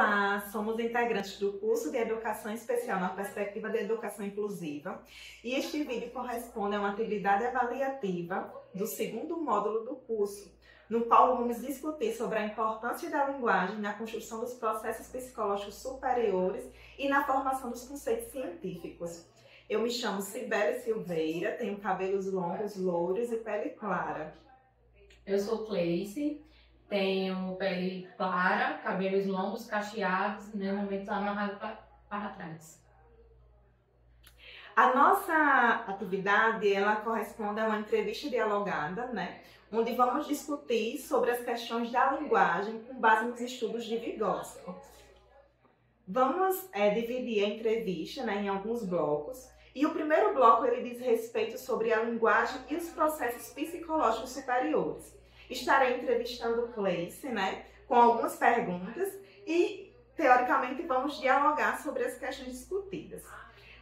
Olá, somos integrantes do curso de Educação Especial na Perspectiva da Educação Inclusiva e este vídeo corresponde a uma atividade avaliativa do segundo módulo do curso, no qual vamos discutir sobre a importância da linguagem na construção dos processos psicológicos superiores e na formação dos conceitos científicos. Eu me chamo Cibele Silveira, tenho cabelos longos, louros e pele clara. Eu sou Cleice, tenho pele clara, cabelos longos, cacheados, normalmente amarrado para trás. A nossa atividade, ela corresponde a uma entrevista dialogada, onde vamos discutir sobre as questões da linguagem com base nos estudos de Vygotsky. Vamos dividir a entrevista em alguns blocos. E o primeiro bloco ele diz respeito sobre a linguagem e os processos psicológicos superiores. Estarei entrevistando Cleice, com algumas perguntas e, teoricamente, vamos dialogar sobre as questões discutidas.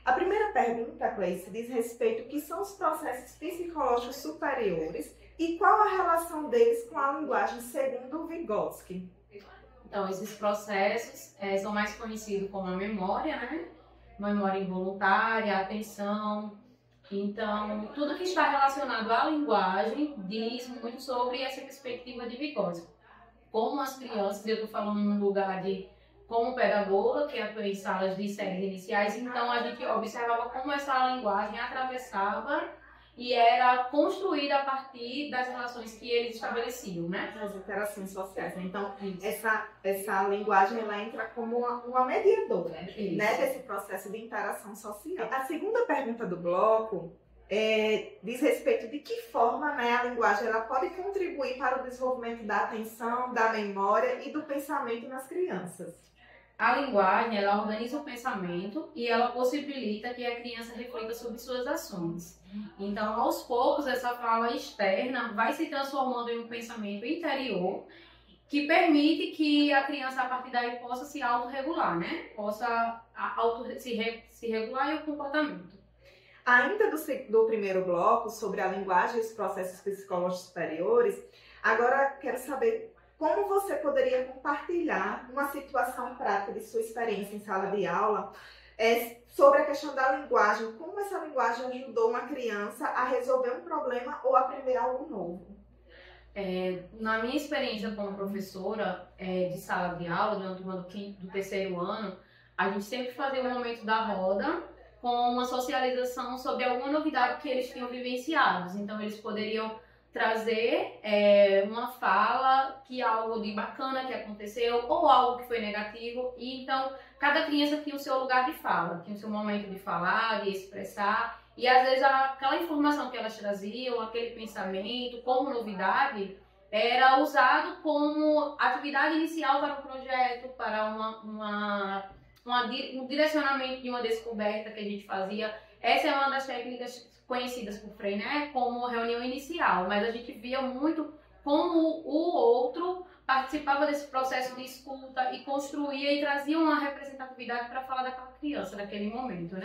A primeira pergunta, Cleice, diz respeito ao que são os processos psicológicos superiores e qual a relação deles com a linguagem segundo Vygotsky. Então, esses processos são mais conhecidos como a memória, memória involuntária, atenção. Então, tudo que está relacionado à linguagem diz muito sobre essa perspectiva de Vygotsky. Como as crianças, eu estou falando num lugar de como pedagoga, que atua em salas de séries iniciais, então a gente observava como essa linguagem atravessava e era construída a partir das relações que eles estabeleciam, As interações sociais. Então, essa linguagem ela entra como uma mediadora, desse processo de interação social. A segunda pergunta do bloco diz respeito de que forma a linguagem ela pode contribuir para o desenvolvimento da atenção, da memória e do pensamento nas crianças. A linguagem, ela organiza o pensamento e ela possibilita que a criança reflita sobre suas ações. Então, aos poucos, essa fala externa vai se transformando em um pensamento interior que permite que a criança, a partir daí, possa se autorregular, Possa se regular em o comportamento. Ainda do primeiro bloco, sobre a linguagem e os processos psicológicos superiores, agora quero saber como você poderia compartilhar uma situação prática de sua experiência em sala de aula sobre a questão da linguagem, como essa linguagem ajudou uma criança a resolver um problema ou aprender algo novo. Na minha experiência como professora de sala de aula, de uma turma do terceiro ano, a gente sempre fazia um momento da roda com uma socialização sobre alguma novidade que eles tinham vivenciado. Então, eles poderiam trazer uma fala que algo de bacana que aconteceu ou algo que foi negativo. E então, cada criança tinha o seu lugar de fala, tinha o seu momento de falar, de expressar. E às vezes aquela informação que elas traziam, aquele pensamento, como novidade, era usado como atividade inicial para um projeto, para um direcionamento de uma descoberta que a gente fazia. Essa é uma das técnicas conhecidas por Freinet como reunião inicial, mas a gente via muito como o outro participava desse processo de escuta e construía e trazia uma representatividade para falar daquela criança, naquele momento,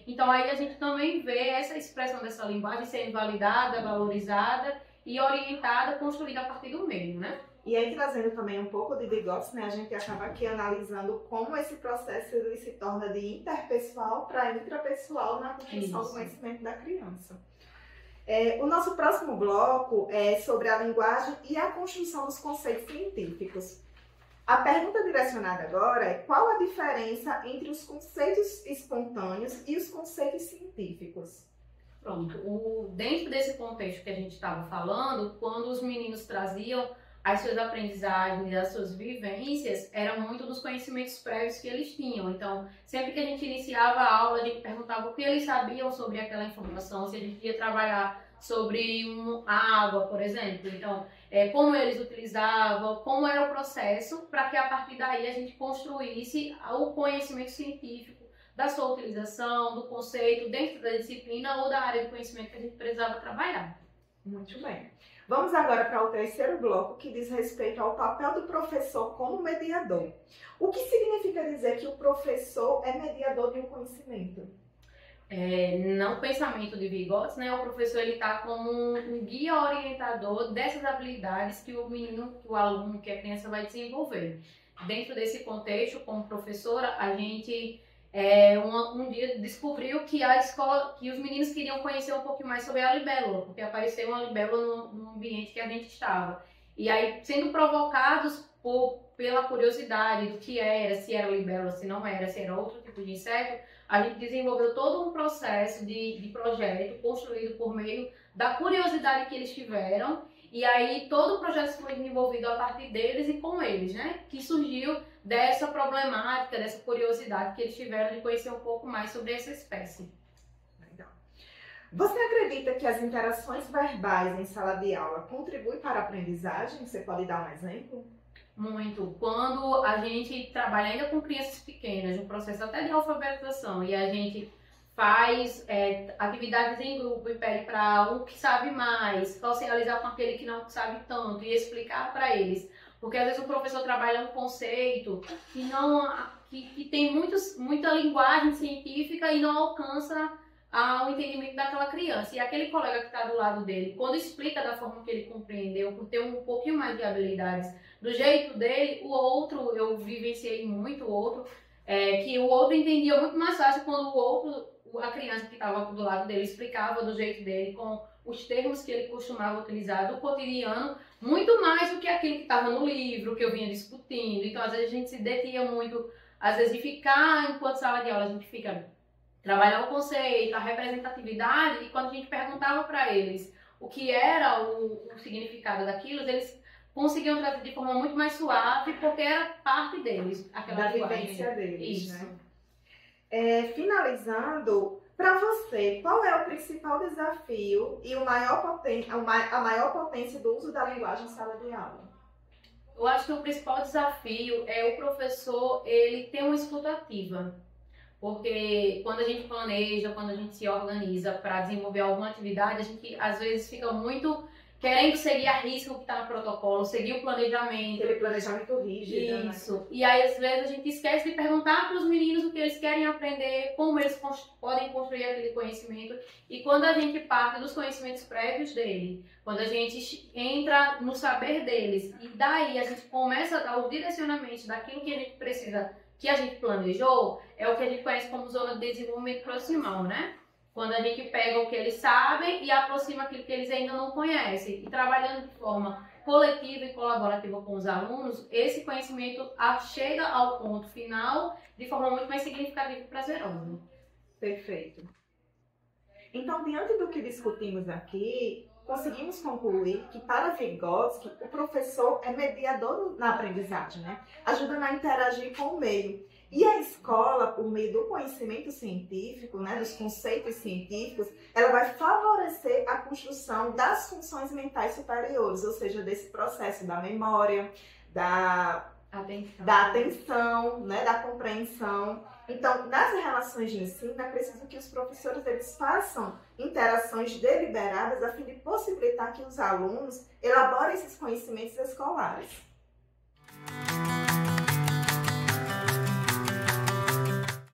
Então aí a gente também vê essa expressão dessa linguagem sendo validada, valorizada e orientada, construída a partir do meio, E aí, trazendo também um pouco de Vygotsky, a gente acaba aqui analisando como esse processo ele se torna de interpessoal para intrapessoal na construção do conhecimento da criança. O nosso próximo bloco é sobre a linguagem e a construção dos conceitos científicos. A pergunta direcionada agora é qual a diferença entre os conceitos espontâneos e os conceitos científicos? Pronto, dentro desse contexto que a gente estava falando, quando os meninos traziam as suas aprendizagens, as suas vivências, era muito dos conhecimentos prévios que eles tinham. Então, sempre que a gente iniciava a aula, a gente perguntava o que eles sabiam sobre aquela informação, se a gente ia trabalhar sobre a água, por exemplo. Então, como eles utilizavam, como era o processo, para que a partir daí a gente construísse o conhecimento científico da sua utilização, do conceito dentro da disciplina ou da área de conhecimento que a gente precisava trabalhar. Muito bem. Vamos agora para o terceiro bloco, que diz respeito ao papel do professor como mediador. O que significa dizer que o professor é mediador de um conhecimento? No pensamento de Vygotsky, o professor está como um guia orientador dessas habilidades que o menino, que o aluno, que a criança vai desenvolver. dentro desse contexto, como professora, a gente um dia descobriu que a escola, que os meninos queriam conhecer um pouquinho mais sobre a libélula, porque apareceu uma libélula no ambiente que a gente estava. E aí, sendo provocados pela curiosidade do que era, se era libélula, se não era, se era outro tipo de inseto, a gente desenvolveu todo um processo de projeto construído por meio da curiosidade que eles tiveram. E aí todo o projeto foi desenvolvido a partir deles e com eles, né? Que surgiu dessa problemática, dessa curiosidade que eles tiveram de conhecer um pouco mais sobre essa espécie. Legal. Você acredita que as interações verbais em sala de aula contribuem para a aprendizagem? Você pode dar um exemplo? Muito. Quando a gente trabalha ainda com crianças pequenas, no processo até de alfabetização, e a gente faz atividades em grupo e pede para um que sabe mais, socializar com aquele que não sabe tanto e explicar para eles. Porque às vezes o professor trabalha um conceito que tem muita linguagem científica e não alcança o entendimento daquela criança. E aquele colega que está do lado dele, quando explica da forma que ele compreendeu, por ter um pouquinho mais de habilidades do jeito dele, o outro, eu vivenciei muito o outro, que o outro entendia muito mais fácil quando a criança que estava do lado dele explicava do jeito dele, com os termos que ele costumava utilizar do cotidiano, muito mais do que aquilo que estava no livro, que eu vinha discutindo. Então, às vezes, a gente se detinha muito, às vezes, de ficar, enquanto sala de aula, a gente fica trabalhar o conceito, a representatividade, e quando a gente perguntava para eles o que era o significado daquilo, eles conseguiam trazer de forma muito mais suave, porque era parte deles, aquela vivência deles, isso, né? Finalizando, para você, qual é o principal desafio e a maior potência do uso da linguagem em sala de aula? Eu acho que o principal desafio é o professor ele ter uma escuta ativa. Porque quando a gente planeja, quando a gente se organiza para desenvolver alguma atividade, a gente às vezes fica muito querendo seguir a risca o que está no protocolo, seguir o planejamento. Aquele planejamento rígido. Isso. Né? E aí, às vezes, a gente esquece de perguntar para os meninos o que eles querem aprender, como eles podem construir aquele conhecimento. E quando a gente parte dos conhecimentos prévios dele, quando a gente entra no saber deles, e daí a gente começa a dar os direcionamentos daquilo que a gente precisa, que a gente planejou, é o que a gente conhece como zona de desenvolvimento proximal, né? Quando a gente pega o que eles sabem e aproxima aquilo que eles ainda não conhecem. E trabalhando de forma coletiva e colaborativa com os alunos, esse conhecimento chega ao ponto final de forma muito mais significativa e prazerosa. Perfeito. Então, diante do que discutimos aqui, conseguimos concluir que para Vygotsky, o professor é mediador na aprendizagem, né? Ajudando a interagir com o meio. E a escola, por meio do conhecimento científico, né, dos conceitos científicos, ela vai favorecer a construção das funções mentais superiores, ou seja, desse processo da memória, da atenção, né, da compreensão. Então, nas relações de ensino, é preciso que os professores eles façam interações deliberadas a fim de possibilitar que os alunos elaborem esses conhecimentos escolares.